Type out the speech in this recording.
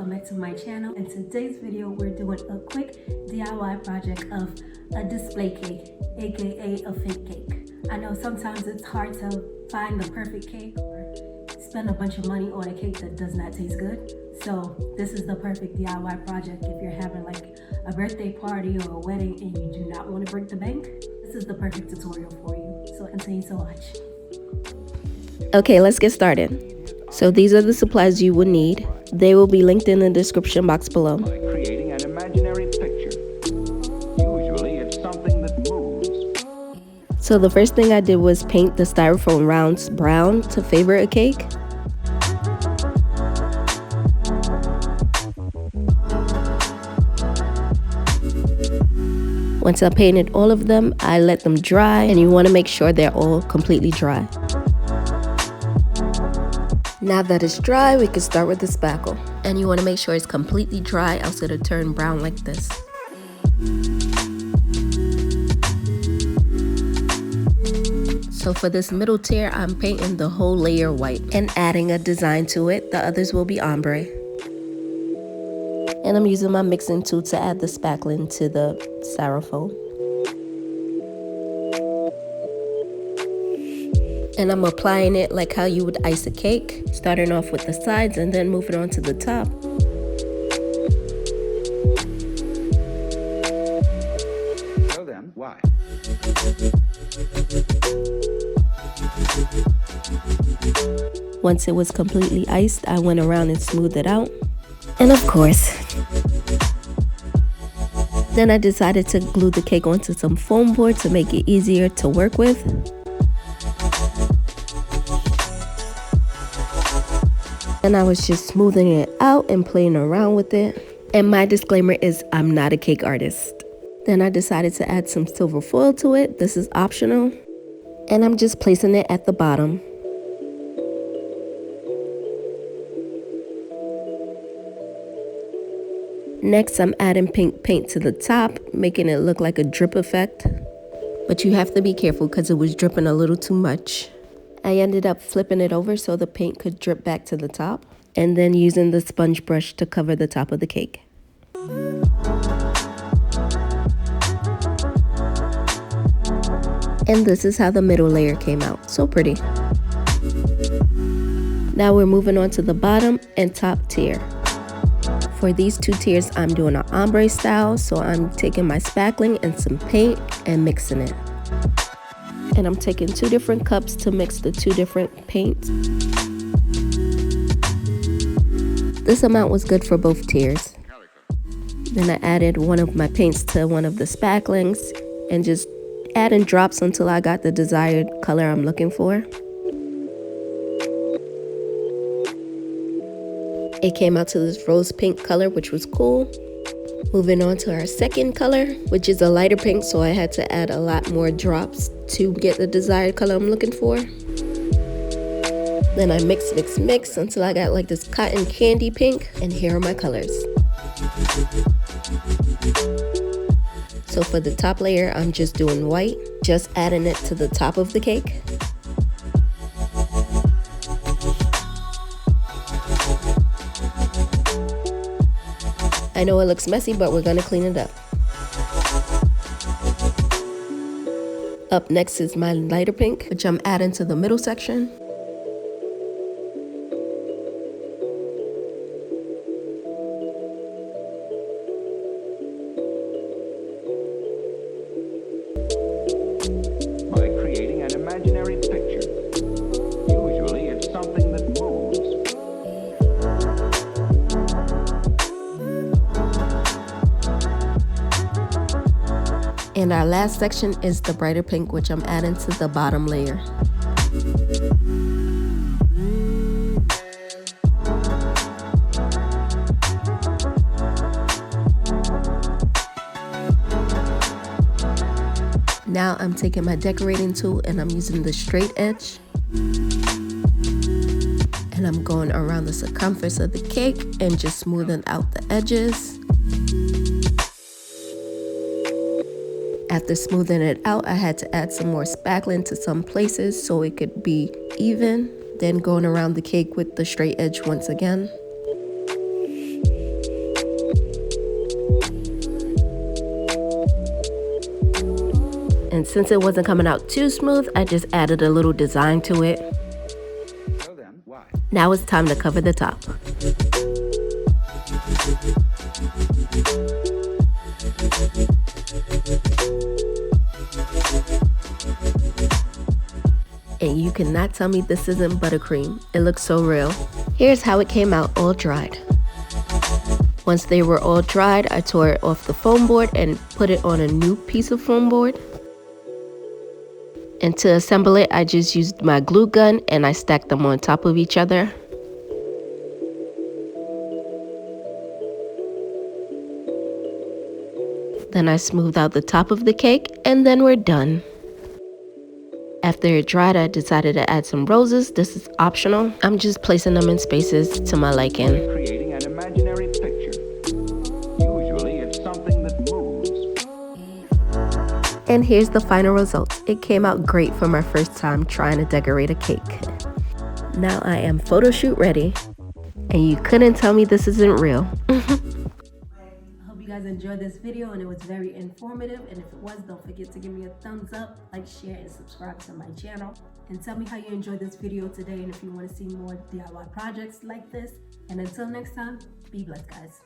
welcome back to my channel. In today's video, we're doing a quick DIY project of a display cake, aka a fake cake. I know sometimes it's hard to find the perfect cake or spend a bunch of money on a cake that does not taste good. So this is the perfect DIY project if you're having like a birthday party or a wedding and you do not want to break the bank. This is the perfect tutorial for you. So continue to watch. Okay, let's get started. So these are the supplies you will need. They will be linked in the description box below. By creating an imaginary picture. Usually it's something that moves. So the first thing I did was paint the styrofoam rounds brown to favor a cake. Once I painted all of them, I let them dry, and you want to make sure they're all completely dry. Now that it's dry, we can start with the spackle. And you want to make sure it's completely dry, else it'll turn brown like this. So for this middle tier, I'm painting the whole layer white and adding a design to it. The others will be ombre. And I'm using my mixing tool to add the spackling to the styrofoam. And I'm applying it like how you would ice a cake, starting off with the sides and then moving on to the top. So then, why? Once it was completely iced, I went around and smoothed it out. And of course, then I decided to glue the cake onto some foam board to make it easier to work with. And I was just smoothing it out and playing around with it. And my disclaimer is I'm not a cake artist. Then I decided to add some silver foil to it. This is optional. And I'm just placing it at the bottom. Next, I'm adding pink paint to the top, making it look like a drip effect. But you have to be careful because it was dripping a little too much. I ended up flipping it over so the paint could drip back to the top, and then using the sponge brush to cover the top of the cake. And this is how the middle layer came out. So pretty. Now we're moving on to the bottom and top tier. For these two tiers, I'm doing an ombre style, so I'm taking my spackling and some paint and mixing it. And I'm taking 2 different cups to mix the 2 different paints. This amount was good for both tiers. Then I added one of my paints to one of the spacklings and just adding drops until I got the desired color I'm looking for. It came out to this rose pink color, which was cool. Moving on to our second color, which is a lighter pink, so I had to add a lot more drops to get the desired color I'm looking for. Then I mix until I got like this cotton candy pink, and here are my colors. So for the top layer, I'm just doing white, just adding it to the top of the cake. I know it looks messy, but we're gonna clean it up. Up next is my lighter pink, which I'm adding to the middle section. By creating an imaginary picture. Usually it's something that moves. And our last section is the brighter pink, which I'm adding to the bottom layer. Now I'm taking my decorating tool and I'm using the straight edge. And I'm going around the circumference of the cake and just smoothing out the edges. After smoothing it out, I had to add some more spackling to some places so it could be even. Then going around the cake with the straight edge once again. And since it wasn't coming out too smooth, I just added a little design to it. So then, why? Now it's time to cover the top. And you cannot tell me this isn't buttercream. It looks so real. Here's how it came out all dried. Once they were all dried, I tore it off the foam board and put it on a new piece of foam board. And to assemble it, I just used my glue gun and I stacked them on top of each other. Then I smoothed out the top of the cake and then we're done. After it dried, I decided to add some roses. This is optional. I'm just placing them in spaces to my liking. Creating an imaginary picture. Usually it's something that moves. And here's the final result. It came out great for my first time trying to decorate a cake. Now I am photo shoot ready, and you couldn't tell me this isn't real. I hope you guys enjoyed this video and it was very informative. And if it was, don't forget to give me a thumbs up, like, share, and subscribe to my channel. And tell me how you enjoyed this video today and if you want to see more DIY projects like this. And until next time, be blessed, guys.